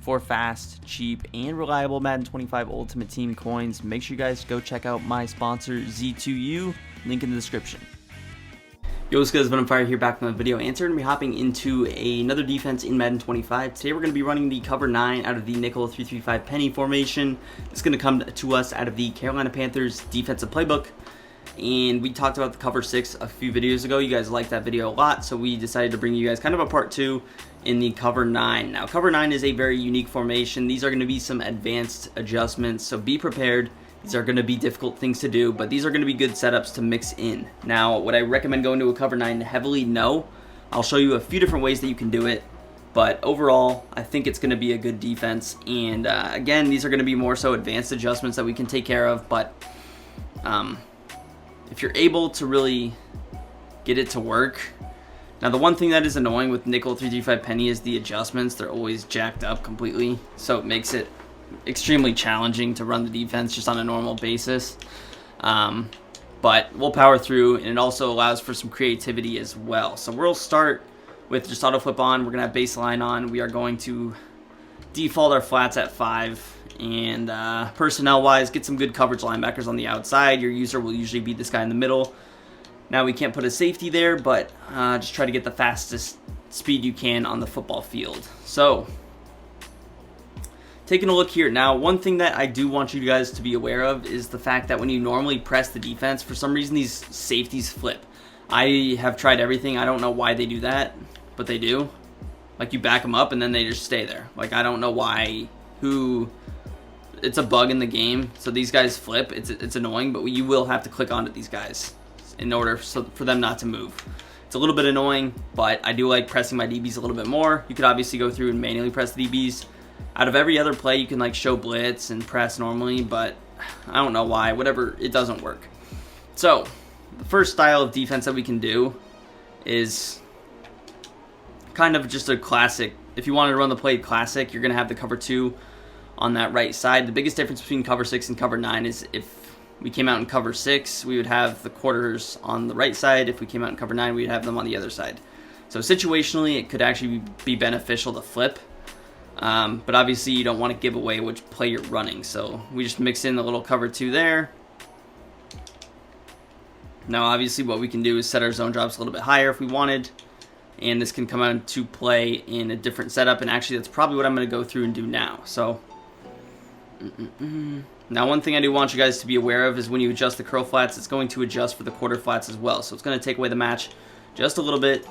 for fast, cheap, and reliable Madden 25 Ultimate Team coins, make sure you guys go check out my sponsor Z2U, link in the description. Yo, what's good? It's Venomfire here, back with another video, and we're going to be hopping into another defense in Madden 25. Today we're going to be running the cover 9 out of the nickel 3-3-5 penny formation. It's going to come to us out of the Carolina Panthers defensive playbook. And we talked about the cover 6 a few videos ago. You guys liked that video a lot, so we decided to bring you guys kind of a part 2 in the cover 9. Now, cover 9 is a very unique formation. These are going to be some advanced adjustments, so be prepared. These are going to be difficult things to do, but these are going to be good setups to mix in. Now, would I recommend going to a cover 9 heavily? No. I'll show you a few different ways that you can do it, but overall, I think it's going to be a good defense. And again, these are going to be more so advanced adjustments that we can take care of, but if you're able to really get it to work. Now, the one thing that is annoying with nickel 3-3-5 penny is the adjustments. They're always jacked up completely, so it makes it extremely challenging to run the defense just on a normal basis. But we'll power through, and it also allows for some creativity as well. So we'll start with just auto flip on. We're going to have baseline on. We are going to default our flats at 5. And personnel-wise, get some good coverage linebackers on the outside. Your user will usually be this guy in the middle. Now, we can't put a safety there, but just try to get the fastest speed you can on the football field. So, taking a look here. Now, one thing that I do want you guys to be aware of is the fact that when you normally press the defense, for some reason these safeties flip. I have tried everything. I don't know why they do that, but they do. Like, you back them up, and then they just stay there. Like, I don't know why, it's a bug in the game, so these guys flip. It's annoying, but you will have to click onto these guys in order for them not to move. It's a little bit annoying, but I do like pressing my DBs a little bit more. You could obviously go through and manually press the DBs. Out of every other play, you can like show blitz and press normally, but I don't know why. Whatever, it doesn't work. So the first style of defense that we can do is kind of just a classic. If you wanted to run the play classic, you're going to have the cover 2 on that right side. The biggest difference between cover 6 and cover 9 is if we came out in cover 6, we would have the quarters on the right side. If we came out in cover 9, we'd have them on the other side. So situationally, it could actually be beneficial to flip. But obviously, you don't want to give away which play you're running. So we just mix in the little cover 2 there. Now, obviously, what we can do is set our zone drops a little bit higher if we wanted. And this can come out into play in a different setup. And actually, that's probably what I'm going to go through and do now. So now, one thing I do want you guys to be aware of is when you adjust the curl flats, it's going to adjust for the quarter flats as well. So it's going to take away the match just a little bit,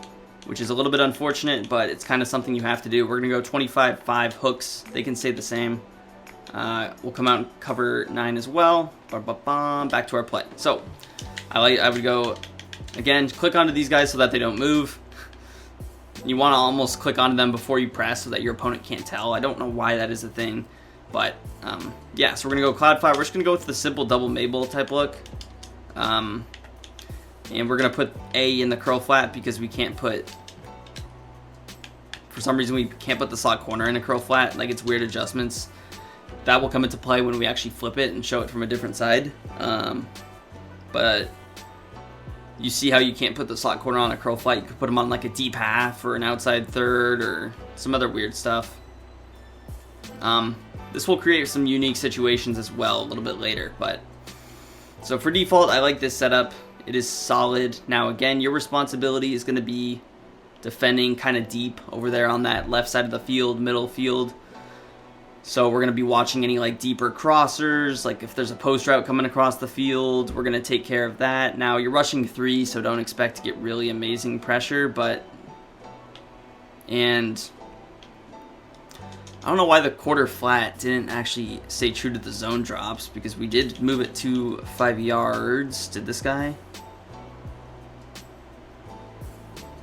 which is a little bit unfortunate, but it's kind of something you have to do. We're going to go 25-5 hooks. They can stay the same. We'll come out and cover 9 as well. Back to our play. So I would go, again, click onto these guys so that they don't move. You want to almost click onto them before you press so that your opponent can't tell. I don't know why that is a thing. But, yeah, so we're going to go Cloud Fire. We're just going to go with the simple double Mabel type look. And we're going to put A in the curl flat because we can't put, for some reason, we can't put the slot corner in a curl flat. Like, it's weird adjustments. That will come into play when we actually flip it and show it from a different side. But you see how you can't put the slot corner on a curl flat. You could put them on, like, a deep half or an outside third or some other weird stuff. This will create some unique situations as well a little bit later, but so for default, I like this setup. It is solid. Now, again, your responsibility is going to be defending kind of deep over there on that left side of the field, middle field. So we're going to be watching any like deeper crossers, like if there's a post route coming across the field, we're going to take care of that. Now, you're rushing 3, so don't expect to get really amazing pressure, and I don't know why the quarter flat didn't actually stay true to the zone drops, because we did move it to 5 yards. Did this guy?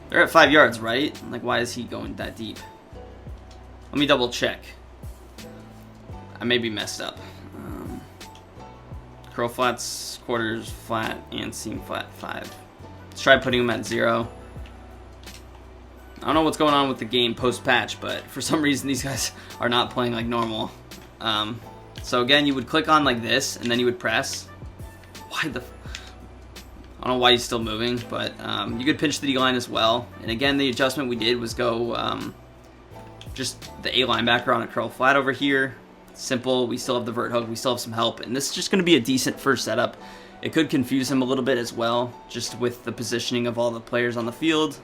They're at 5 yards, right? Like, why is he going that deep? Let me double check. I may be messed up. Curl flats, quarters flat, and seam flat 5. Let's try putting them at 0. I don't know what's going on with the game post-patch, but for some reason these guys are not playing like normal. So again, you would click on like this, and then you would press. Why the... I don't know why he's still moving, but you could pinch the D-line as well. And again, the adjustment we did was go just the A linebacker on a curl flat over here. Simple. We still have the vert hook. We still have some help. And this is just going to be a decent first setup. It could confuse him a little bit as well, just with the positioning of all the players on the field.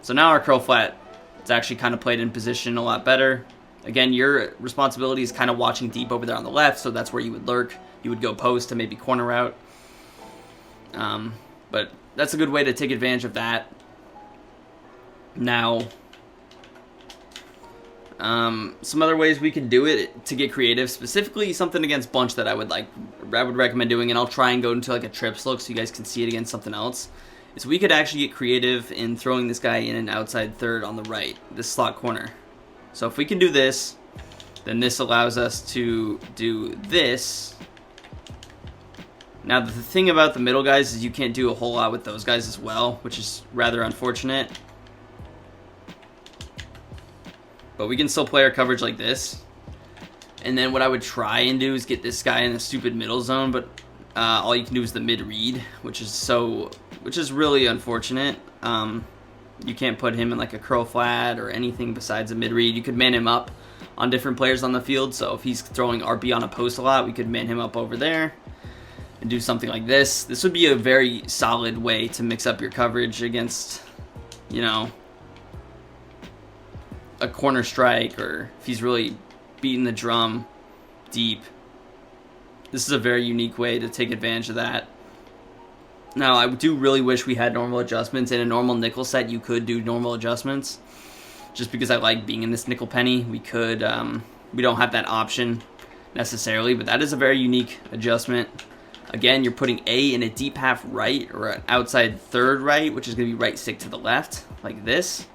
So now our curl flat is actually kind of played in position a lot better. Again, your responsibility is kind of watching deep over there on the left, so that's where you would lurk. You would go post to maybe corner route. But that's a good way to take advantage of that. Now, some other ways we can do it to get creative, specifically something against bunch that I would recommend doing, and I'll try and go into like a trips look so you guys can see it against something else, is we could actually get creative in throwing this guy in an outside third on the right, this slot corner. So if we can do this, then this allows us to do this. Now the thing about the middle guys is you can't do a whole lot with those guys as well, which is rather unfortunate. But we can still play our coverage like this. And then what I would try and do is get this guy in the stupid middle zone, but all you can do is the mid read, which is really unfortunate. You can't put him in like a curl flat or anything besides a mid read. You could man him up on different players on the field. So if he's throwing RB on a post a lot, we could man him up over there and do something like this. This would be a very solid way to mix up your coverage against, you know, a corner strike, or if he's really beating the drum deep. This is a very unique way to take advantage of that. Now, I do really wish we had normal adjustments. In a normal nickel set, you could do normal adjustments. Just because I like being in this nickel penny, we could, we don't have that option necessarily, but that is a very unique adjustment. Again, you're putting A in a deep half right, or an outside third right, which is going to be right stick to the left, like this.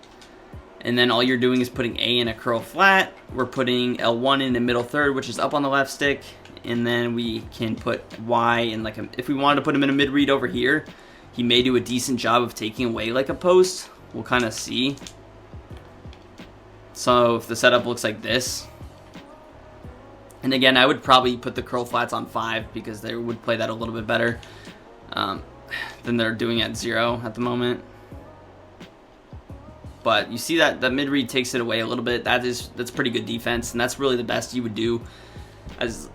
And then all you're doing is putting A in a curl flat. We're putting L1 in the middle third, which is up on the left stick. And then we can put Y in like a, if we wanted to put him in a mid read over here, he may do a decent job of taking away like a post. We'll kind of see. So if the setup looks like this. And again, I would probably put the curl flats on 5 because they would play that a little bit better than they're doing at 0 at the moment. But you see that the mid read takes it away a little bit. That's pretty good defense, and that's really the best you would do,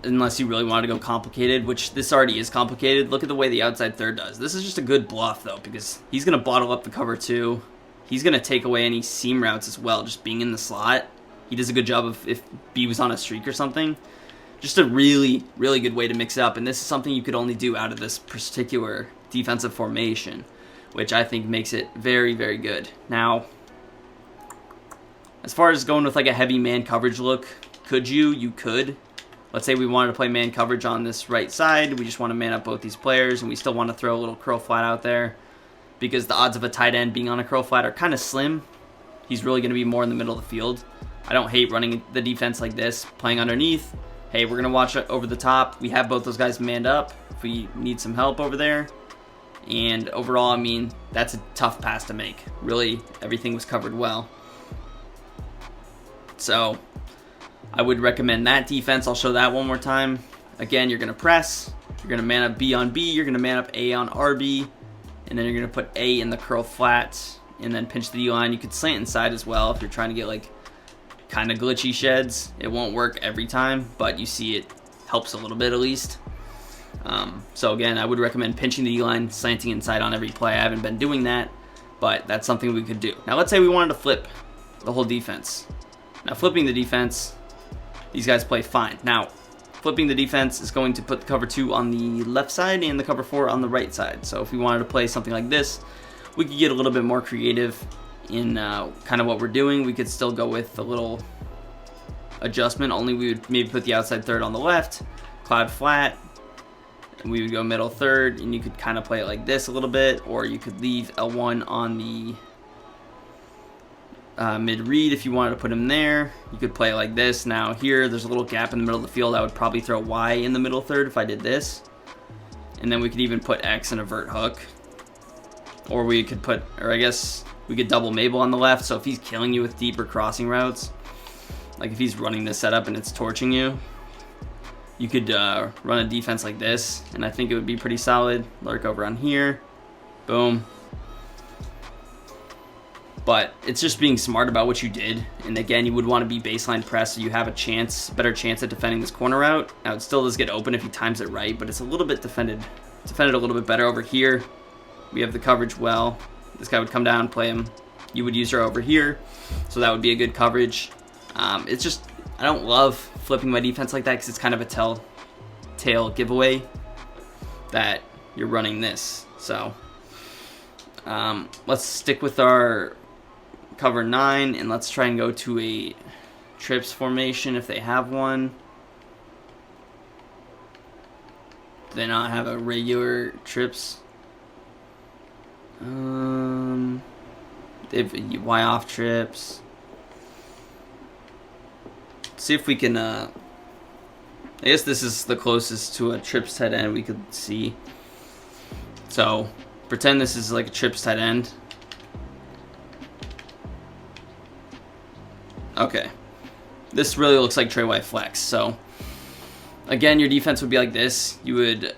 unless you really wanted to go complicated, which this already is complicated. Look at the way the outside third does. This is just a good bluff though, because he's gonna bottle up the cover 2. He's gonna take away any seam routes as well, just being in the slot. He does a good job of if B was on a streak or something. Just a really, really good way to mix it up, and this is something you could only do out of this particular defensive formation, which I think makes it very, very good. Now, as far as going with like a heavy man coverage look, could you? You could. Let's say we wanted to play man coverage on this right side. We just want to man up both these players, and we still want to throw a little curl flat out there because the odds of a tight end being on a curl flat are kind of slim. He's really going to be more in the middle of the field. I don't hate running the defense like this, playing underneath. Hey, we're going to watch it over the top. We have both those guys manned up if we need some help over there. And overall, I mean, that's a tough pass to make. Really, everything was covered well. So I would recommend that defense. I'll show that one more time. Again, you're going to press. You're going to man up B on B. You're going to man up A on RB. And then you're going to put A in the curl flat. And then pinch the D-line. You could slant inside as well if you're trying to get like kind of glitchy sheds. It won't work every time, but you see it helps a little bit at least. So again, I would recommend pinching the D-line, slanting inside on every play. I haven't been doing that, but that's something we could do. Now let's say we wanted to flip the whole defense. Now flipping the defense, these guys play fine. Now flipping the defense is going to put the cover 2 on the left side and the cover 4 on the right side. So if we wanted to play something like this, we could get a little bit more creative in kind of what we're doing. We could still go with a little adjustment, only we would maybe put the outside third on the left, cloud flat, and we would go middle third, and you could kind of play it like this a little bit, or you could leave L1 on the mid read if you wanted to put him there. You could play it like this. Now here, there's a little gap in the middle of the field. I would probably throw Y in the middle third if I did this, and then we could even put X in a vert hook, or we could put, or I guess we could double Mabel on the left, so if he's killing you with deeper crossing routes, like if he's running this setup and it's torching you, you could run a defense like this, and I think it would be pretty solid. Lurk over on here. Boom. But it's just being smart about what you did. And again, you would want to be baseline press so you have a better chance at defending this corner route. Now it still does get open if he times it right, but it's a little bit defended a little bit better over here. We have the coverage well. This guy would come down, play him. You would use her over here, so that would be a good coverage. It's just, I don't love flipping my defense like that because it's kind of a telltale giveaway that you're running this. So let's stick with our cover 9 and let's try and go to a trips formation if they have one. Do they not have a regular trips? They have Y off trips. See if we can I guess this is the closest to a trips tight end we could see. So pretend this is like a trips tight end. Okay, this really looks like Trey White flex. So again, your defense would be like this. You would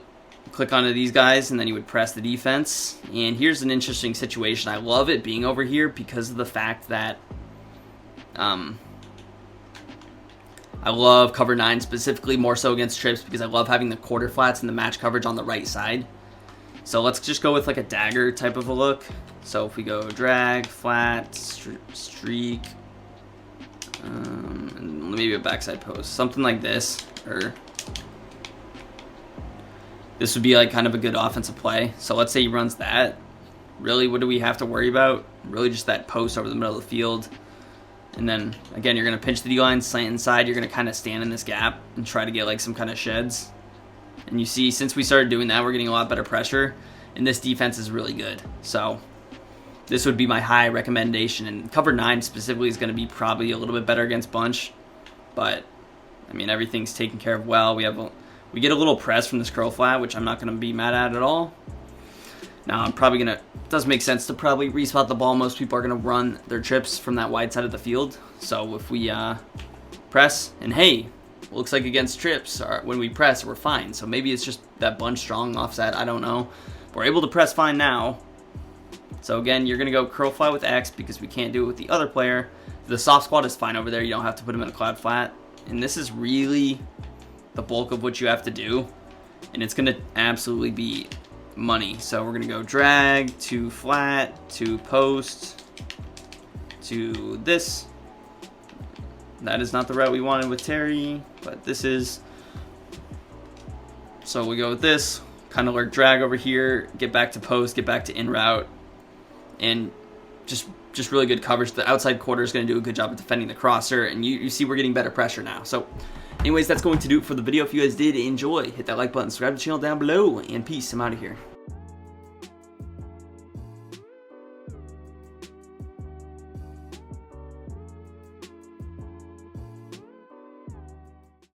click onto these guys and then you would press the defense. And here's an interesting situation. I love it being over here because of the fact that I love cover 9 specifically, more so against trips, because I love having the quarter flats and the match coverage on the right side. So let's just go with like a dagger type of a look. So if we go drag, flat, streak, and maybe a backside post, something like this, or this would be like kind of a good offensive play. So let's say he runs that. Really, what do we have to worry about? Really just that post over the middle of the field. And then, again, you're going to pinch the D-line, slant inside. You're going to kind of stand in this gap and try to get like some kind of sheds. And you see, since we started doing that, we're getting a lot better pressure. And this defense is really good. So this would be my high recommendation. And cover 9 specifically is going to be probably a little bit better against bunch. But, I mean, everything's taken care of well. We get a little press from this curl flat, which I'm not going to be mad at all. Now, I'm probably going to, it does make sense to probably respot the ball. Most people are going to run their trips from that wide side of the field. So if we press, and hey, looks like against trips, or when we press, we're fine. So maybe it's just that bunch strong offset, I don't know. We're able to press fine now. So again, you're going to go curl flat with X because we can't do it with the other player. The soft squat is fine over there. You don't have to put him in a cloud flat. And this is really the bulk of what you have to do. And it's going to absolutely be money. So we're going to go drag to flat to post to this. That is not the route we wanted with Terry, but this is. So we go with this, kind of like drag over here, get back to post, get back to in route, and just really good coverage. The outside quarter is going to do a good job of defending the crosser, and you see we're getting better pressure now. So anyways, that's going to do it for the video. If you guys did enjoy, hit that like button, subscribe to the channel down below, and peace. I'm out of here.